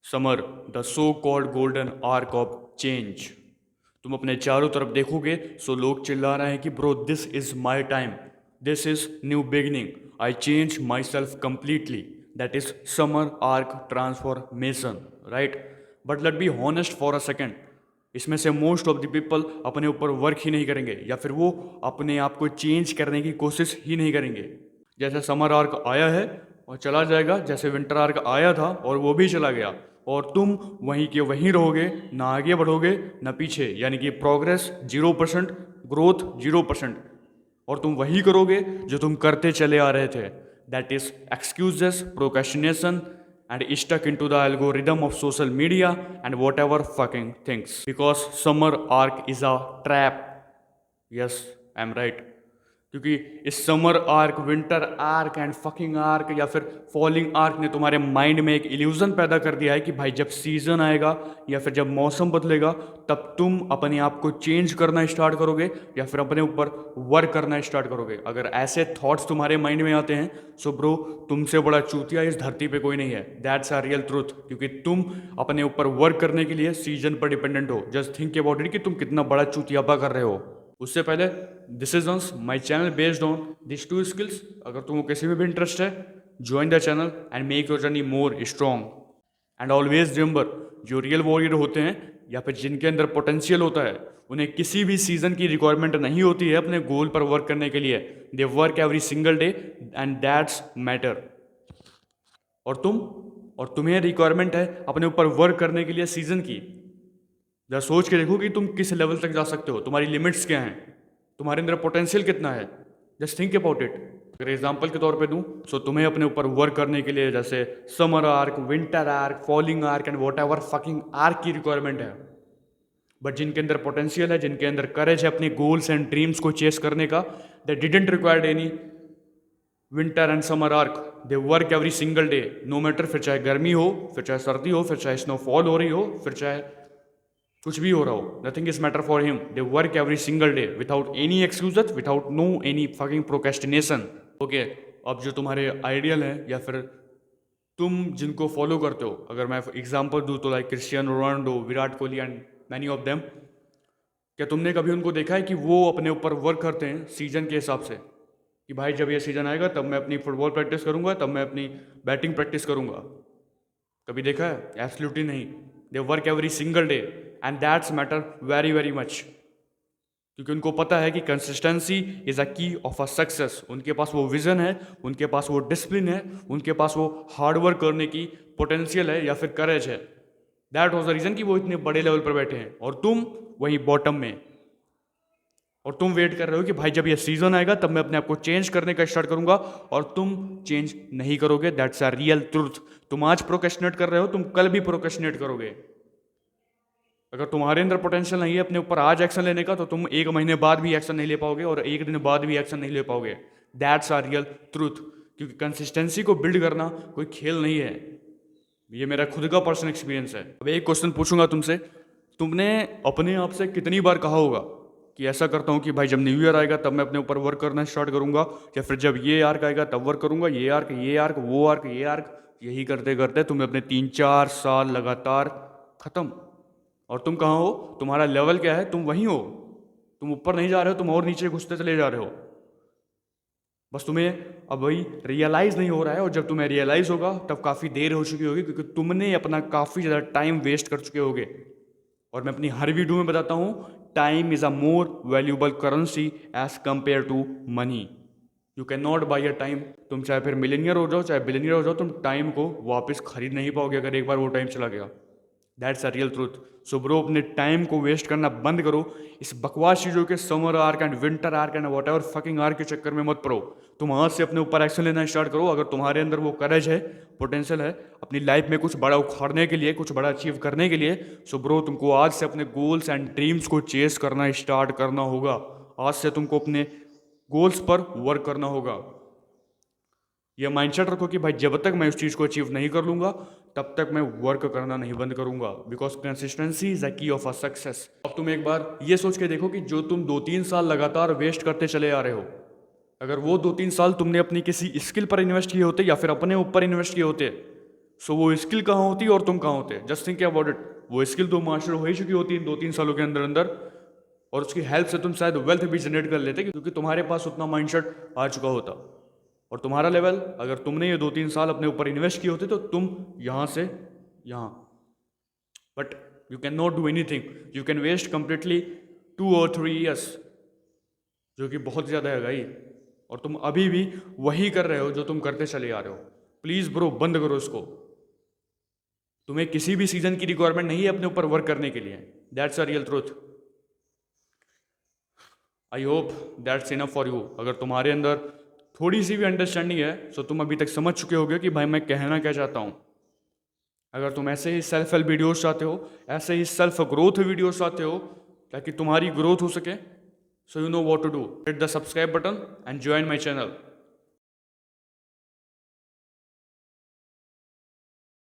Summer, the so called golden arc of change. तुम अपने चारों तरफ देखोगे सो लोग चिल्ला रहे हैं कि bro this is my time, this is new beginning, I change my self completely, that is summer arc transformation, right. But let be honest for a second, इसमें से मोस्ट ऑफ द पीपल अपने ऊपर work ही नहीं करेंगे या फिर वो अपने आप को चेंज करने की कोशिश ही नहीं करेंगे। जैसे समर आर्क आया है और चला जाएगा, जैसे विंटर आर्क आया था और वो भी चला गया, और तुम वहीं के वहीं रहोगे, ना आगे बढ़ोगे ना पीछे, यानी कि प्रोग्रेस 0%, ग्रोथ 0%। और तुम वही करोगे जो तुम करते चले आ रहे थे, that is excuses, procrastination and stuck into the algorithm of social media and whatever fucking things, because summer arc is a trap. Yes, I'm right. क्योंकि इस summer arc, winter arc and fucking arc या फिर falling arc ने तुम्हारे mind में एक illusion पैदा कर दिया है कि भाई जब सीजन आएगा या फिर जब मौसम बदलेगा तब तुम अपने आप को चेंज करना स्टार्ट करोगे या फिर अपने ऊपर वर्क करना स्टार्ट करोगे। अगर ऐसे थॉट्स तुम्हारे माइंड में आते हैं सो ब्रो, तुमसे बड़ा चूतिया इस धरती पे कोई नहीं है। दैट्स अ रियल ट्रूथ, क्योंकि तुम अपने ऊपर वर्क करने के लिए सीजन पर डिपेंडेंट हो। जस्ट थिंक अबाउट इट कि तुम कितना बड़ा चूतियापा कर रहे हो। उससे पहले, this is on my channel based on this two skills. अगर तुमको किसी में भी इंटरेस्ट है, join the channel and make your journey more strong. And always remember, जो रियल वॉरियर होते हैं या फिर जिनके अंदर पोटेंशियल होता है, उन्हें किसी भी सीजन की रिक्वायरमेंट नहीं होती है अपने गोल पर वर्क करने के लिए। दे work every single day and that's matter. और तुम्हें रिक्वायरमेंट है अपने ऊपर वर्क करने के लिए सीजन की। जरा सोच के देखो कि तुम किस लेवल तक जा सकते हो, तुम्हारी लिमिट्स क्या हैं, तुम्हारे अंदर पोटेंशियल कितना है। Just think about it. अगर एग्जाम्पल के तौर पे दूं, सो तुम्हें अपने ऊपर वर्क करने के लिए जैसे summer arc, winter arc, falling arc and whatever fucking arc की रिक्वायरमेंट है। बट जिनके अंदर पोटेंशियल है, जिनके अंदर करेज है अपने गोल्स एंड ड्रीम्स को चेस करने का, they didn't required any winter and summer arc. They work every single day, no matter, फिर चाहे गर्मी हो, फिर चाहे सर्दी हो, फिर चाहे स्नोफॉल हो रही हो, फिर चाहे कुछ भी हो रहा हो, nothing is matter for him. They work every single day without any excuses, without no any fucking procrastination. Okay, अब जो तुम्हारे आइडियल हैं या फिर तुम जिनको फॉलो करते हो, अगर मैं एग्जांपल दूं तो like Cristiano Ronaldo, Virat Kohli and many of them, क्या तुमने कभी उनको देखा है कि वो अपने ऊपर वर्क करते हैं सीजन के हिसाब से, कि भाई जब ये सीजन आएगा तब मैं अपनी फुटबॉल प्रैक्टिस करूंगा, तब मैं अपनी बैटिंग प्रैक्टिस करूंगा? कभी देखा है? एब्सोल्युटली नहीं। दे work every single day and that's matter very very much, क्योंकि उनको पता है कि कंसिस्टेंसी इज अ की ऑफ अ सक्सेस। उनके पास वो विजन है, उनके पास वो डिसिप्लिन है, उनके पास वो हार्ड वर्क करने की पोटेंशियल है या फिर करेज है। दैट वॉज द रीजन कि वो इतने बड़े लेवल पर बैठे हैं और तुम वहीं बॉटम में। और तुम वेट कर रहे हो कि भाई जब ये सीजन आएगा तब मैं अपने आप को चेंज करने का स्टार्ट करूंगा, और तुम चेंज नहीं करोगे। That's a real truth. तुम आज प्रोक्रेस्टिनेट कर रहे हो, तुम कल भी प्रोक्रेस्टिनेट करोगे। अगर तुम्हारे अंदर पोटेंशियल नहीं है अपने ऊपर आज एक्शन लेने का, तो तुम एक महीने बाद भी एक्शन नहीं ले पाओगे और एक दिन बाद भी एक्शन नहीं ले पाओगे। दैट्स अ रियल ट्रूथ, क्योंकि कंसिस्टेंसी को बिल्ड करना कोई खेल नहीं है। ये मेरा खुद का पर्सनल एक्सपीरियंस है। अब एक क्वेश्चन पूछूंगा तुमसे, तुमने अपने आप से कितनी बार कहा होगा कि ऐसा करता हूँ कि भाई जब न्यू ईयर आएगा तब मैं अपने ऊपर वर्क करना स्टार्ट करूंगा, या फिर जब ये आर्क आएगा तब वर्क करूंगा, ये आर्क वो आर्क ये आर्क। यही करते करते तुम्हें अपने 3-4 साल लगातार खत्म। और तुम कहाँ हो, तुम्हारा लेवल क्या है, तुम वहीं हो। तुम ऊपर नहीं जा रहे हो, तुम और नीचे घुसते चले जा रहे हो। बस तुम्हें अब वही रियलाइज नहीं हो रहा है, और जब तुम्हें रियलाइज होगा तब काफ़ी देर हो चुकी होगी, क्योंकि तुमने अपना काफ़ी ज़्यादा टाइम वेस्ट कर चुके होगे। और मैं अपनी हर वीडियो में बताता हूँ, time is a more valuable currency as compared to money. You can not buy a time. तुम चाहे फिर मिलेनियर हो जाओ, चाहे बिलेनियर हो जाओ, तुम टाइम को वापस खरीद नहीं पाओगे अगर एक बार वो टाइम चला गया। That's a real truth. So bro, अपने टाइम को वेस्ट करना बंद करो। इस बकवास चीज़ों के summer arc and winter arc and whatever fucking arc के चक्कर में मत पड़ो। तुम आज से अपने ऊपर एक्शन लेना स्टार्ट करो। अगर तुम्हारे अंदर वो करेज है, पोटेंशियल है अपनी लाइफ में कुछ बड़ा उखाड़ने के लिए, कुछ बड़ा अचीव करने के लिए, सो ब्रो तुमको आज से अपने गोल्स एंड ड्रीम्स को चेस करना स्टार्ट करना होगा। आज से तुमको अपने गोल्स पर वर्क करना होगा। ये माइंडसेट रखो कि भाई जब तक मैं उस चीज़ को अचीव नहीं कर लूंगा तब तक मैं वर्क करना नहीं बंद करूंगा, because consistency is the key of a success. अब तुम एक बार ये सोच के देखो कि जो तुम 2-3 साल लगातार वेस्ट करते चले आ रहे हो, अगर वो 2-3 साल तुमने अपनी किसी स्किल पर इन्वेस्ट किए होते या फिर अपने ऊपर इन्वेस्ट किए होते, सो वो स्किल कहाँ होती है और तुम कहाँ होते? Just think about it. वो स्किल तो मास्टर हो ही चुकी होती है 2-3 सालों के अंदर अंदर, और उसकी हेल्प से तुम शायद वेल्थ भी जनरेट कर लेते, क्योंकि तुम्हारे पास उतना माइंडसेट आ चुका होता। और तुम्हारा लेवल, अगर तुमने ये 2-3 साल अपने ऊपर इन्वेस्ट किए होते तो तुम यहाँ से यहाँ। But you can not do anything, you can waste completely 2 और 3 ईयर्स, जो कि बहुत ज़्यादा है भाई। और तुम अभी भी वही कर रहे हो जो तुम करते चले आ रहे हो। प्लीज़ ब्रो, बंद करो इसको। तुम्हें किसी भी सीजन की रिक्वायरमेंट नहीं है अपने ऊपर वर्क करने के लिए। That's a real truth. I hope that's enough for you. अगर तुम्हारे अंदर थोड़ी सी भी अंडरस्टैंडिंग है तो तुम अभी तक समझ चुके होगे कि भाई मैं कहना क्या चाहता हूँ। अगर तुम ऐसे ही सेल्फ हेल्प वीडियोस चाहते हो, ऐसे ही सेल्फ ग्रोथ वीडियोस चाहते हो ताकि तुम्हारी ग्रोथ हो सके, so you know what to do. Hit the subscribe button and join my channel.